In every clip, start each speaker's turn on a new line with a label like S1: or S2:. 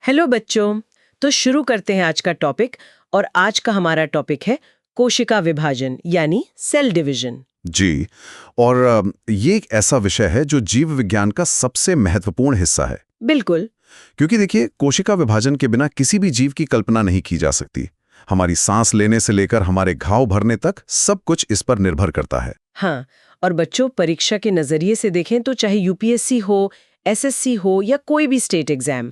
S1: Hello बच्चों। तो शुरू करते हैं आज का टॉपिक। और आज का हमारा टॉपिक है कोशिका विभाजन यानी सेल डिवीजन।
S2: जी। और ये एक ऐसा विषय है जो जीव विज्ञान का सबसे महत्वपूर्ण हिस्सा है।
S1: बिल्कुल।
S2: क्योंकि देखिए, कोशिका विभाजन के बिना किसी भी जीव की कल्पना नहीं की जा सकती। हमारी सांस लेने से लेकर हमारे घाव भरने तक सब कुछ इस पर निर्भर करता है।
S1: हाँ, और बच्चों, परीक्षा के नजरिए से देखें तो चाहे यूपीएससी हो, एसएससी हो या कोई भी स्टेट एग्जाम,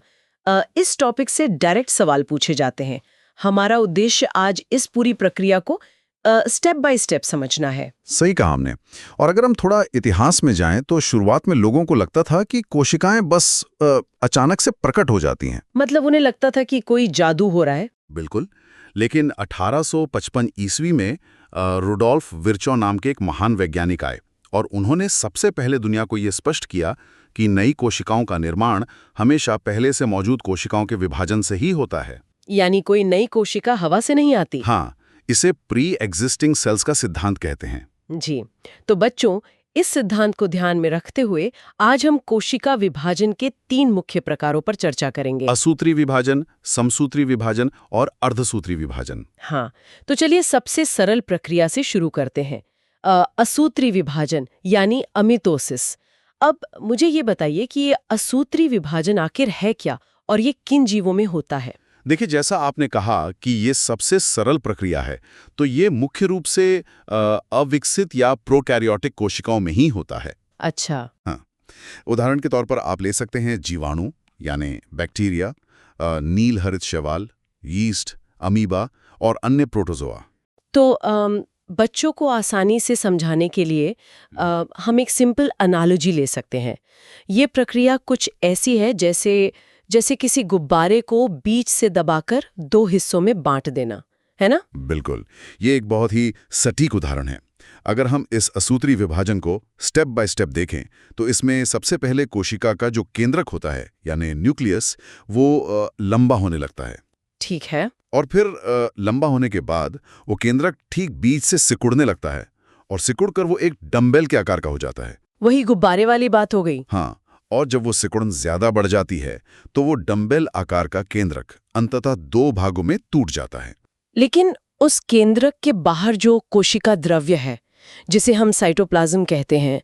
S1: इस टॉपिक से डायरेक्ट सवाल पूछे जाते हैं। हमारा उद्देश्य आज इस पूरी प्रक्रिया को स्टेप बाय स्टेप समझना है।
S2: सही कहा हमने। और अगर हम थोड़ा इतिहास में जाएं तो शुरुआत में लोगों को लगता था कि कोशिकाएं बस अचानक से प्रकट हो जाती हैं।
S1: मतलब उन्हें लगता था कि कोई जादू हो रहा है।
S2: बिल्कुल। लेकिन 1855 ईस्वी में रुडोल्फ विर्चो नाम के एक महान वैज्ञानिक आए और उन्होंने सबसे पहले दुनिया को ये स्पष्ट किया कि नई कोशिकाओं का निर्माण हमेशा पहले से मौजूद कोशिकाओं के विभाजन से ही होता है।
S1: यानी कोई नई कोशिका हवा से नहीं आती।
S2: हाँ, इसे प्री एग्जिस्टिंग सेल्स का सिद्धांत कहते हैं।
S1: जी, तो बच्चों, इस सिद्धांत को ध्यान में रखते हुए आज हम कोशिका विभाजन के 3 मुख्य प्रकारों पर चर्चा करेंगे।
S2: असूत्री विभाजन, समसूत्री विभाजन और अर्धसूत्री विभाजन।
S1: हाँ, तो चलिए सबसे सरल प्रक्रिया से शुरू करते हैं। असूत्री विभाजन यानी अमिटोसिस। अब मुझे ये बताइए कि ये असूत्री विभाजन आखिर है क्या और ये किन जीवों में होता है?
S2: देखिए, जैसा आपने कहा कि ये सबसे सरल प्रक्रिया है, तो ये मुख्य रूप से अविकसित या प्रोकैरियोटिक कोशिकाओं में ही होता है।
S1: अच्छा।
S2: हाँ, उदाहरण के तौर पर आप ले सकते हैं जीवाणु यानी बैक्टीरिया, नील हरित शैवाल, यीस्ट, अमीबा और अन्य प्रोटोजोआ।
S1: तो बच्चों को आसानी से समझाने के लिए हम एक सिंपल एनालॉजी ले सकते हैं। ये प्रक्रिया कुछ ऐसी है जैसे किसी गुब्बारे को बीच से दबाकर 2 हिस्सों में बांट देना, है ना?
S2: बिल्कुल, ये एक बहुत ही सटीक उदाहरण है। अगर हम इस असूत्री विभाजन को स्टेप बाय स्टेप देखें तो इसमें सबसे पहले कोशिका का जो केंद्रक होता है यानी न्यूक्लियस, वो लंबा होने लगता है।
S1: ठीक है।
S2: और फिर लंबा होने के बाद वो केंद्रक ठीक बीच से सिकुड़ने लगता है और सिकुड़कर वो एक डंबेल के आकार का हो जाता है।
S1: वही गुब्बारे वाली बात हो गई।
S2: हाँ, और जब वो सिकुड़न ज्यादा बढ़ जाती है तो वो डंबेल आकार का केंद्रक अंततः 2 भागों में टूट जाता है।
S1: लेकिन उस केंद्रक के बाहर जो कोशिका द्रव्य है, जिसे हम साइटोप्लाज्म कहते हैं,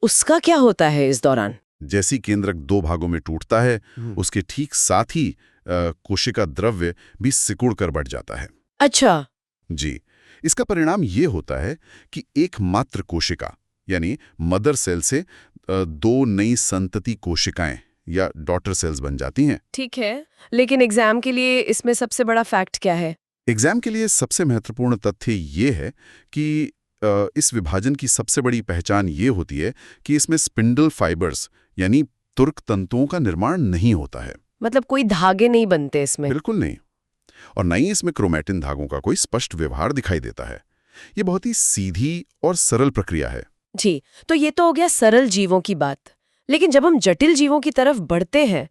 S1: उसका क्या होता है इस दौरान?
S2: जैसी केंद्रक 2 भागों में टूटता है, उसके ठीक साथ ही कोशिका द्रव्य भी सिकुड़कर बढ़ जाता है।
S1: अच्छा।
S2: जी, इसका परिणाम ये होता है कि एकमात्र कोशिका यानी मदर सेल से 2 नई संतति कोशिकाएं या डॉटर सेल्स बन जाती हैं।
S1: ठीक है, लेकिन एग्जाम के लिए इसमें सबसे बड़ा फैक्ट क्या है?
S2: एग्जाम के लिए सबसे महत्वपूर्ण तथ्य ये है कि इस विभाजन की सबसे बड़ी पहचान ये होती है कि इसमें स्पिंडल फाइबर्स यानी तुर्क तंतुओं का निर्माण नहीं होता है।
S1: मतलब कोई धागे नहीं बनते इसमें?
S2: बिल्कुल नहीं। और न ही इसमें क्रोमैटिन धागों का कोई स्पष्ट व्यवहार दिखाई देता है। ये बहुत ही सीधी और सरल प्रक्रिया है।
S1: जी, तो ये तो हो गया सरल जीवों की बात। लेकिन जब हम जटिल जीवों की तरफ बढ़ते हैं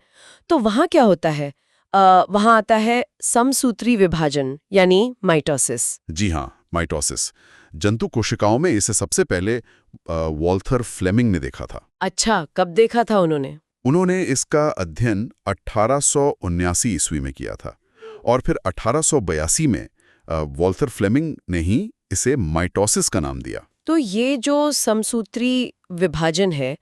S1: तो वहां क्या होता है? वहां आता है समसूत्री विभाजन यानी माइटोसिस।
S2: जी हाँ, माइटोसिस। जंतु कोशिकाओं में इसे सबसे पहले वॉल्थर फ्लेमिंग ने देखा था।
S1: अच्छा, कब देखा था उन्होंने?
S2: उन्होंने इसका अध्ययन 1879 ईस्वी में किया था और फिर 1882 में वॉल्थर फ्लेमिंग ने ही इसे माइटोसिस का नाम दिया।
S1: तो ये जो समसूत्री विभाजन है,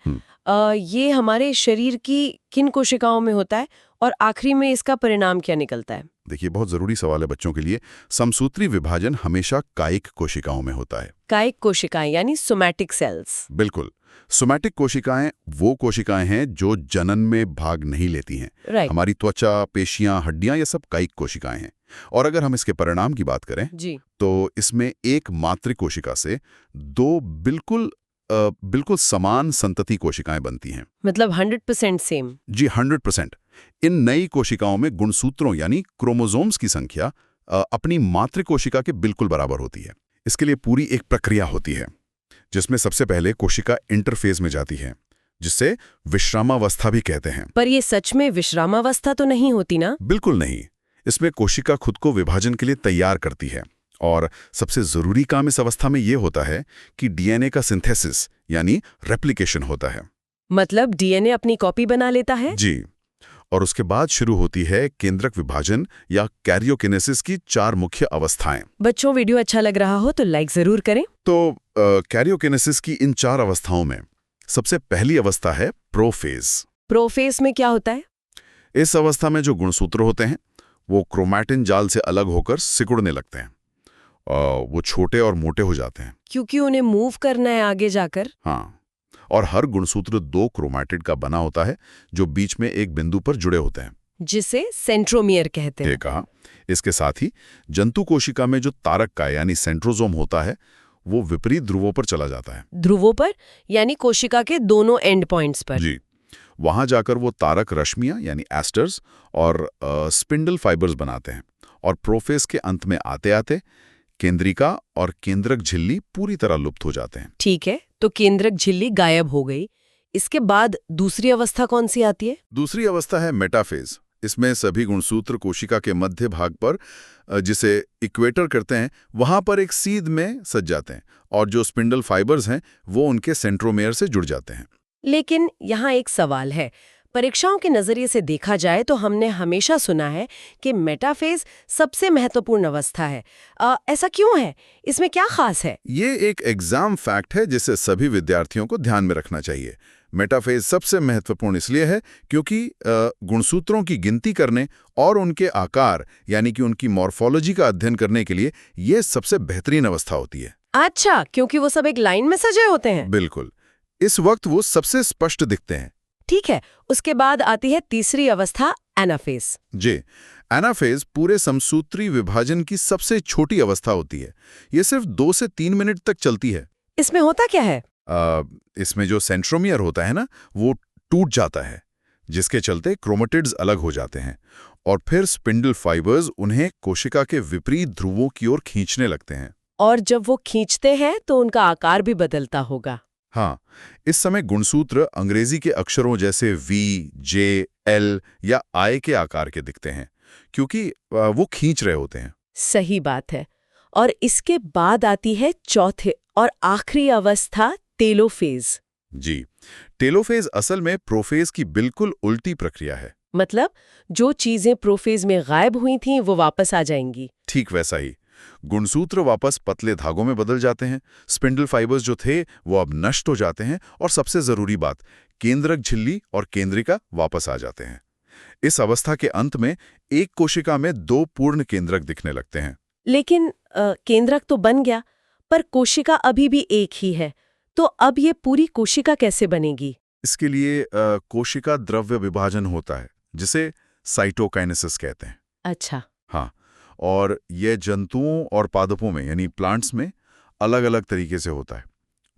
S1: ये हमारे शरीर की किन कोशिकाओं में होता है और आखिरी में इसका परिणाम क्या निकलता है?
S2: देखिए, बहुत जरूरी सवाल है बच्चों के लिए। समसूत्री विभाजन हमेशा कायिक कोशिकाओं में होता है।
S1: कायिक कोशिकाएं यानी सोमैटिक सेल्स।
S2: बिल्कुल। सोमैटिक कोशिकाएं वो कोशिकाएं हैं जो जनन में भाग नहीं लेती हैं।
S1: राइट।
S2: हमारी त्वचा, पेशियां, हड्डियां, ये सब कायिक कोशिकाएं हैं। और अगर हम इसके परिणाम की बात करें
S1: जी,
S2: तो इसमें एक मातृ कोशिका से 2 बिल्कुल समान संतति कोशिकाएं बनती हैं।
S1: मतलब 100% सेम।
S2: जी, 100%। इन नई कोशिकाओं में गुणसूत्रों यानी क्रोमोसोम्स की संख्या अपनी मातृ कोशिका के बिल्कुल बराबर होती है। इसके लिए पूरी एक प्रक्रिया होती है जिसमें सबसे पहले कोशिका इंटरफेज में जाती है, जिसे विश्रामावस्था भी कहते हैं।
S1: पर ये सच में विश्रामावस्था तो नहीं होती ना?
S2: बिल्कुल नहीं। इसमें कोशिका खुद को विभाजन के लिए तैयार करती है और सबसे जरूरी काम इस अवस्था में यह होता है कि डीएनए का सिंथेसिस यानी रेप्लिकेशन होता है।
S1: मतलब डीएनए अपनी कॉपी बना लेता है?
S2: जी। और उसके बाद शुरू होती है केंद्रक विभाजन या कैरियोकिनेसिस की 4 मुख्य अवस्थाएं।
S1: बच्चों, वीडियो अच्छा लग रहा हो तो लाइक जरूर करें।
S2: तो कैरियोकिनेसिस की इन 4 अवस्थाओं में सबसे पहली अवस्था है प्रोफेज।
S1: प्रोफेज में क्या होता है?
S2: इस अवस्था में जो गुणसूत्र होते हैं वो क्रोमैटिन जाल से अलग होकर सिकुड़ने लगते हैं। वो छोटे और मोटे हो जाते हैं।
S1: क्योंकि उन्हें मूव करना है आगे जाकर।
S2: हाँ, और हर गुणसूत्र 2 क्रोमैटिड का बना होता है जो बीच में एक बिंदु पर जुड़े होते हैं,
S1: जिसे सेंट्रोमियर कहते हैं।
S2: कहा। इसके साथ ही जंतु कोशिका में जो तारक का यानी सेंट्रोजोम होता है वो विपरीत ध्रुवों पर चला जाता है।
S1: ध्रुवों पर यानी कोशिका के दोनों एंड पॉइंट्स पर।
S2: जी, वहां जाकर वो तारक रश्मियां यानी एस्टर्स और स्पिंडल फाइबर्स बनाते हैं और प्रोफेज के अंत में आते आते केंद्रिका और केंद्रक झिल्ली पूरी तरह लुप्त हो जाते हैं।
S1: ठीक है, तो केंद्रक झिल्ली गायब हो गई। इसके बाद दूसरी अवस्था कौन सी आती है?
S2: दूसरी अवस्था है मेटाफेज। इसमें सभी गुणसूत्र कोशिका के मध्य भाग पर, जिसे इक्वेटर करते हैं, वहां पर एक सीध में सज जाते हैं और जो स्पिंडल फाइबर्स हैं वो उनके सेंट्रोमेयर से जुड़ जाते हैं।
S1: लेकिन यहाँ एक सवाल है। परीक्षाओं के नजरिए से देखा जाए तो हमने हमेशा सुना है कि मेटाफेज सबसे महत्वपूर्ण अवस्था है। ऐसा क्यों है? इसमें क्या खास है?
S2: ये एक एग्जाम फैक्ट है जिसे सभी विद्यार्थियों को ध्यान में रखना चाहिए। मेटाफेज सबसे महत्वपूर्ण इसलिए है क्योंकि गुणसूत्रों की गिनती करने और उनके आकार यानी कि उनकी मॉर्फोलॉजी का अध्ययन करने के लिए ये सबसे बेहतरीन अवस्था होती है।
S1: अच्छा, क्योंकि वो सब एक लाइन में सजे होते हैं।
S2: बिल्कुल, इस वक्त वो सबसे स्पष्ट दिखते हैं।
S1: ठीक है, उसके बाद आती है तीसरी अवस्था, एनाफेज।
S2: जी, एनाफेज पूरे समसूत्री विभाजन की सबसे छोटी अवस्था होती है। ये सिर्फ 2 से 3 मिनट तक चलती है।
S1: इसमें होता क्या है?
S2: इसमें जो सेंट्रोमियर होता है ना, वो टूट जाता है, जिसके चलते क्रोमेटिड्स अलग हो जाते हैं और फिर स्पिंडल फाइबर्स उन्हें कोशिका के विपरीत ध्रुवों की ओर खींचने लगते हैं।
S1: और जब वो खींचते हैं तो उनका आकार भी बदलता होगा।
S2: हाँ, इस समय गुणसूत्र अंग्रेजी के अक्षरों जैसे V, J, L या I के आकार के दिखते हैं क्योंकि वो खींच रहे होते हैं।
S1: सही बात है। और इसके बाद आती है चौथे और आखिरी अवस्था, टेलोफेज।
S2: जी, टेलोफेज असल में प्रोफेज की बिल्कुल उल्टी प्रक्रिया है।
S1: मतलब जो चीजें प्रोफेज में गायब हुई थीं वो वापस आ जाएंगी।
S2: ठीक वैसा ही। गुणसूत्र वापस पतले धागों में बदल जाते हैं, स्पिंडल फाइबर्स जो थे वो अब नष्ट हो जाते हैं और सबसे जरूरी बात, केंद्रक झिल्ली और केंद्रिका वापस आ जाते हैं। इस अवस्था के अंत में एक कोशिका में 2 पूर्ण केंद्रक दिखने लगते हैं।
S1: लेकिन केंद्रक तो बन गया, पर कोशिका अभी भी एक ही है। तो अब ये पूरी कोशिका कैसे बनेगी?
S2: इसके लिए कोशिका द्रव्य विभाजन होता है जिसे साइटोकाइनेसिस कहते हैं।
S1: अच्छा।
S2: हाँ, और यह जंतुओं और पादपों में यानी प्लांट्स में अलग-अलग तरीके से होता है।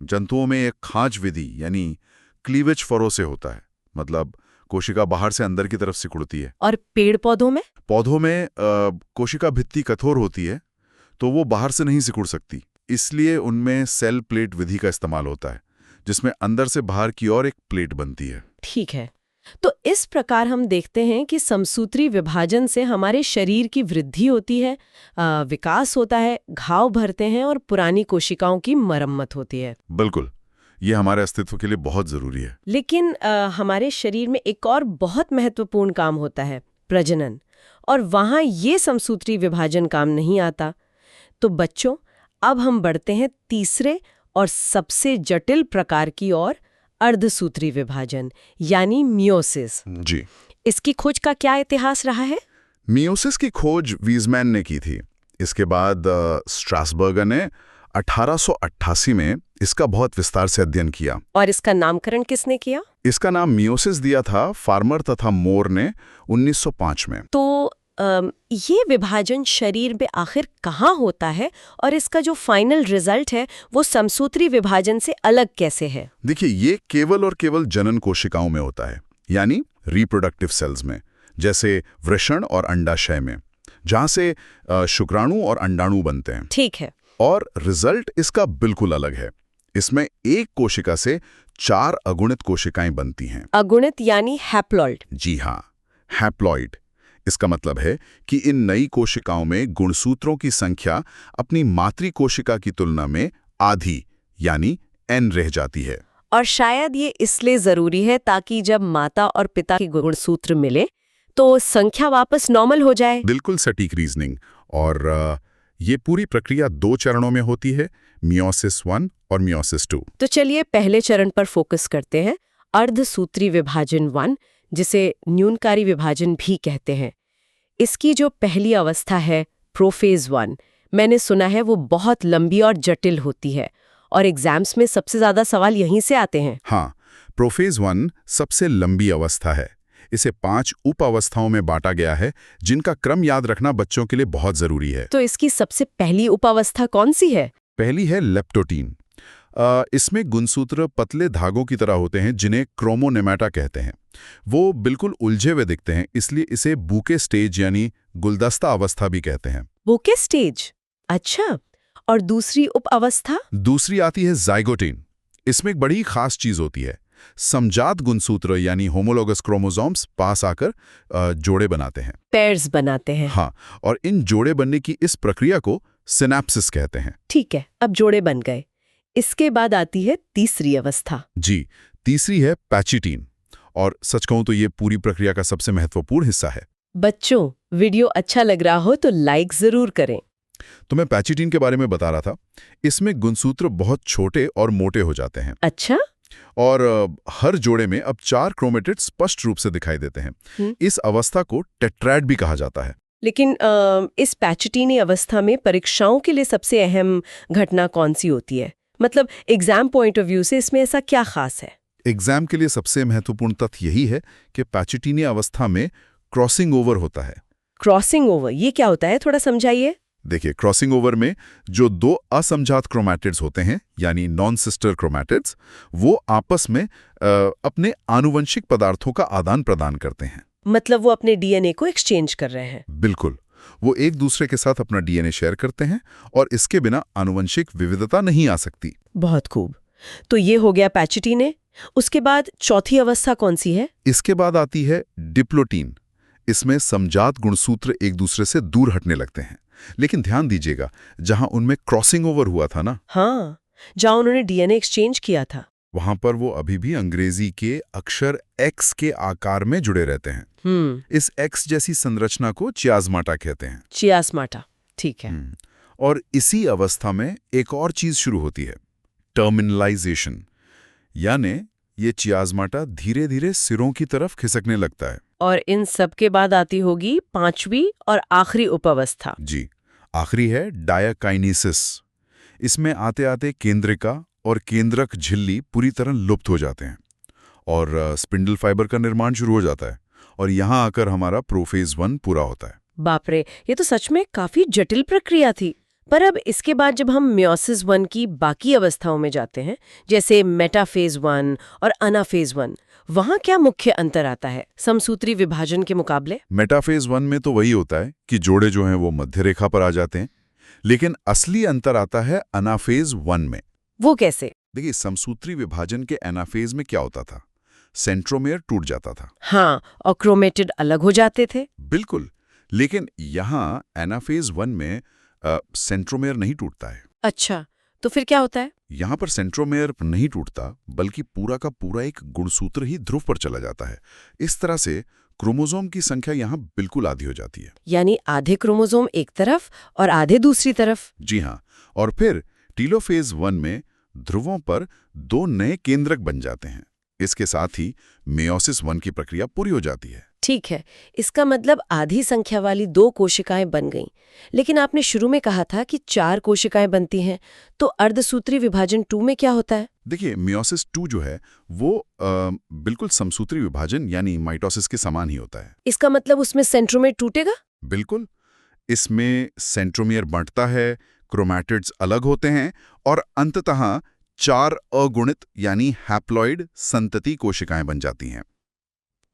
S2: जंतुओं में एक खांच विधि यानी क्लीवेज फरो से होता है, मतलब कोशिका बाहर से अंदर की तरफ सिकुड़ती है।
S1: और पेड़ पौधों में?
S2: पौधों में कोशिका भित्ति कठोर होती है तो वो बाहर से नहीं सिकुड़ सकती, इसलिए उनमें सेल प्लेट विधि का इस्तेमाल होता है जिसमें अंदर से बाहर की ओर एक प्लेट बनती है।
S1: ठीक है, तो इस प्रकार हम देखते हैं कि समसूत्री विभाजन से हमारे शरीर की वृद्धि होती है, विकास होता है, घाव भरते हैं और पुरानी कोशिकाओं की मरम्मत होती है।
S2: बिल्कुल, ये हमारे अस्तित्व के लिए बहुत जरूरी है।
S1: लेकिन हमारे शरीर में एक और बहुत महत्वपूर्ण काम होता है, प्रजनन, और वहाँ ये समसूत्री विभाजन काम नहीं आता। तो बच्चों, अब हम बढ़ते हैं तीसरे और सबसे जटिल प्रकार की ओर, अर्धसूत्री विभाजन यानी मियोसिस।
S2: जी,
S1: इसकी खोज का क्या इतिहास रहा है?
S2: मियोसिस की खोज वीजमैन ने की थी। इसके बाद स्ट्रासबर्गर ने 1888 में इसका बहुत विस्तार से अध्ययन किया।
S1: और इसका नामकरण किसने किया?
S2: इसका नाम मियोसिस दिया था फार्मर तथा मोर ने 1905 में।
S1: तो ये विभाजन शरीर में आखिर कहाँ होता है और इसका जो फाइनल रिजल्ट है वो समसूत्री विभाजन से अलग कैसे है?
S2: देखिए, ये केवल और केवल जनन कोशिकाओं में होता है, यानी रिप्रोडक्टिव सेल्स में, जैसे वृषण और अंडाशय में, जहाँ से शुक्राणु और अंडाणु बनते हैं।
S1: ठीक है।
S2: और रिजल्ट इसका बिल्कुल अलग है। इसमें एक कोशिका से 4 अगुणित कोशिकाएं बनती हैं।
S1: अगुणित यानी हैप्लॉइड?
S2: जी हाँ, हैप्लॉइड। इसका मतलब है कि इन नई कोशिकाओं में गुणसूत्रों की संख्या अपनी मातृ कोशिका की तुलना में आधी यानी n रह जाती है।
S1: और शायद ये इसलिए जरूरी है ताकि जब माता और पिता के गुणसूत्र मिले तो संख्या वापस नॉर्मल हो जाए।
S2: बिल्कुल सटीक रीजनिंग। और ये पूरी प्रक्रिया 2 चरणों में होती है, मियोसिस 1 और मियोसिस 2।
S1: तो चलिए पहले चरण पर फोकस करते हैं, अर्धसूत्री विभाजन 1, जिसे न्यूनकारी विभाजन भी कहते हैं। इसकी जो पहली अवस्था है, प्रोफेज 1, मैंने सुना है वो बहुत लंबी और जटिल होती है और एग्जाम्स में सबसे ज्यादा सवाल यहीं से आते हैं।
S2: हाँ, प्रोफेज 1 सबसे लंबी अवस्था है। इसे 5 उप अवस्थाओं में बांटा गया है, जिनका क्रम याद रखना बच्चों के लिए बहुत जरूरी है।
S1: तो इसकी सबसे पहली उप अवस्था कौन सी है?
S2: पहली है लेप्टोटीन। इसमें गुणसूत्र पतले धागों की तरह होते हैं, जिन्हें क्रोमोनेमेटा कहते हैं। वो बिल्कुल उलझे हुए दिखते हैं, इसलिए इसे बूके स्टेज यानी गुलदस्ता अवस्था भी कहते हैं।
S1: बूके स्टेज, अच्छा। और दूसरी उप अवस्था?
S2: दूसरी आती है जाइगोटीन। इसमें एक बड़ी खास चीज होती है। समजात गुणसूत्र यानी होमोलोगस क्रोमोसोम्स पास आकर जोड़े बनाते हैं,
S1: पेयर्स बनाते हैं।
S2: हाँ, और इन जोड़े बनने की इस प्रक्रिया को सिनेप्सिस कहते हैं।
S1: ठीक है, अब जोड़े बन गए। इसके बाद आती है तीसरी अवस्था।
S2: जी, तीसरी है पैचिटीन, और सच कहूं तो ये पूरी प्रक्रिया का सबसे महत्वपूर्ण हिस्सा है।
S1: बच्चों, वीडियो अच्छा लग रहा हो तो लाइक जरूर करें।
S2: तो मैं पैचिटीन के बारे में बता रहा था। इसमें गुणसूत्र बहुत छोटे और मोटे हो जाते हैं।
S1: अच्छा।
S2: और हर जोड़े में अब 4 क्रोमेटिड स्पष्ट रूप से दिखाई देते हैं। इस अवस्था को टेट्रैड भी कहा जाता है।
S1: लेकिन इस पैचिटीनी अवस्था में परीक्षाओं के लिए सबसे अहम घटना कौन सी होती है? मतलब एग्जाम पॉइंट ऑफ व्यू से इसमें ऐसा क्या खास है?
S2: एग्जाम के लिए सबसे महत्वपूर्ण तथ्य यही है कि पैचिटीनी अवस्था में क्रॉसिंग ओवर होता है।
S1: क्रॉसिंग ओवर, ये क्या होता है, थोड़ा समझाइए।
S2: देखिए, क्रॉसिंग ओवर में जो 2 असमजात क्रोमैटिड्स होते हैं, यानी नॉन सिस्टर क्रोमैटिड्स, वो आपस में अपने आनुवंशिक पदार्थों का आदान प्रदान करते हैं।
S1: मतलब वो अपने डीएनए को एक्सचेंज कर रहे हैं।
S2: बिल्कुल, वो एक दूसरे के साथ अपना डीएनए शेयर करते हैं, और इसके बिना आनुवंशिक विविधता नहीं आ सकती।
S1: बहुत खूब। तो ये हो गया पैचिटीने। उसके बाद चौथी अवस्था कौन सी है?
S2: इसके बाद आती है डिप्लोटीन। इसमें समजात गुणसूत्र एक दूसरे से दूर हटने लगते हैं। लेकिन ध्यान दीजिएगा, जहां उनमें क्रॉसिंग ओवर हुआ था ना,
S1: हाँ, जहां उन्होंने डीएनए एक्सचेंज किया था,
S2: वहां पर वो अभी भी अंग्रेजी के अक्षर एक्स के आकार में जुड़े रहते हैं। इस एक्स जैसी संरचना को चियाज़माटा कहते हैं।
S1: चियाज़माटा, ठीक है।
S2: और इसी अवस्था में एक और चीज शुरू होती है, टर्मिनलाइजेशन। यानी ये चियाज़माटा धीरे धीरे सिरों की तरफ खिसकने लगता है।
S1: और इन सब के बाद आती होगी 5वीं और आखिरी उपअवस्था।
S2: जी, आखिरी है डायाकाइनेसिस। इसमें आते आते केंद्रिका और केंद्रक झिल्ली पूरी तरह लुप्त हो जाते हैं और स्पिंडल फाइबर का निर्माण शुरू हो जाता है, और यहाँ आकर हमारा प्रोफेज 1 पूरा होता है।
S1: बाप रे, ये तो सच में काफी जटिल प्रक्रिया थी। पर अब इसके बाद जब हम मियोसिस 1 की बाकी अवस्थाओं में जाते हैं, जैसे मेटाफेज 1 और अनाफेज 1, वहाँ क्या मुख्य अंतर आता है समसूत्री विभाजन के मुकाबले?
S2: मेटाफेज 1 में तो वही होता है कि जोड़े जो हैं वो मध्य रेखा पर आ जाते हैं, लेकिन असली अंतर आता है अनाफेज 1 में।
S1: वो कैसे?
S2: देखिए, समसूत्री विभाजन के एनाफेज में क्या होता था, सेंट्रोमेयर टूट जाता था।
S1: हाँ, और क्रोमेटिड अलग हो जाते थे।
S2: बिल्कुल, लेकिन यहाँ एनाफेज 1 में सेंट्रोमेयर नहीं टूटता है।
S1: अच्छा, तो फिर क्या होता है?
S2: यहाँ पर सेंट्रोमेयर नहीं टूटता, बल्कि पूरा का पूरा एक गुणसूत्र ही ध्रुव पर चला जाता है। इस तरह से क्रोमोसोम की संख्या यहाँ बिल्कुल आधी हो जाती है।
S1: यानी आधे क्रोमोसोम एक तरफ और आधे दूसरी तरफ।
S2: जी हाँ, और फिर टीलोफेज 1 में ध्रुवों पर 2 नए केंद्रक बन जाते हैं। इसके साथ ही मेयोसिस 1 की प्रक्रिया पूरी हो जाती है।
S1: ठीक है, इसका मतलब आधी संख्या वाली 2 कोशिकाएं बन गईं। लेकिन आपने शुरू में कहा था कि 4 कोशिकाएं बनती हैं, तो अर्धसूत्री विभाजन 2 में क्या होता है?
S2: देखिए, मियोसिस 2 जो है वो बिल्कुल समसूत्री विभाजन यानी माइटोसिस के समान ही होता है।
S1: इसका मतलब उसमें सेंट्रोमेयर टूटेगा?
S2: बिल्कुल, इसमें सेंट्रोमियर बंटता है, क्रोमैटिड्स अलग होते हैं, और अंततः 4 अगुणित यानी हैप्लॉइड संतति कोशिकाएं बन जाती हैं।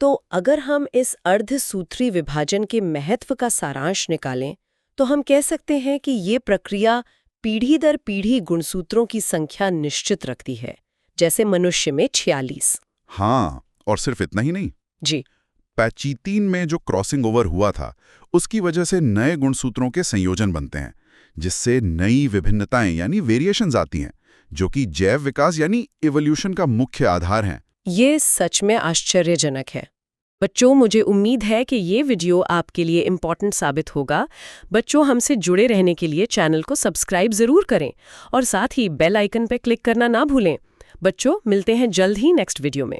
S1: तो अगर हम इस अर्धसूत्री विभाजन के महत्व का सारांश निकालें, तो हम कह सकते हैं कि ये प्रक्रिया पीढ़ी दर पीढ़ी गुणसूत्रों की संख्या निश्चित रखती है, जैसे मनुष्य में 46।
S2: हाँ, और सिर्फ इतना ही नहीं
S1: जी,
S2: पैचिटीन में जो क्रॉसिंग ओवर हुआ था, उसकी वजह से नए गुणसूत्रों के संयोजन बनते हैं, जिससे नई विभिन्नताएं यानी वेरिएशंस आती हैं, जो कि जैव विकास यानी इवोल्यूशन का मुख्य आधार हैं।
S1: ये सच में आश्चर्यजनक है। बच्चों, मुझे उम्मीद है कि ये वीडियो आपके लिए इम्पोर्टेंट साबित होगा। बच्चों, हमसे जुड़े रहने के लिए चैनल को सब्सक्राइब ज़रूर करें और साथ ही बेल आइकन पर क्लिक करना ना भूलें। बच्चों, मिलते हैं जल्द ही नेक्स्ट वीडियो में।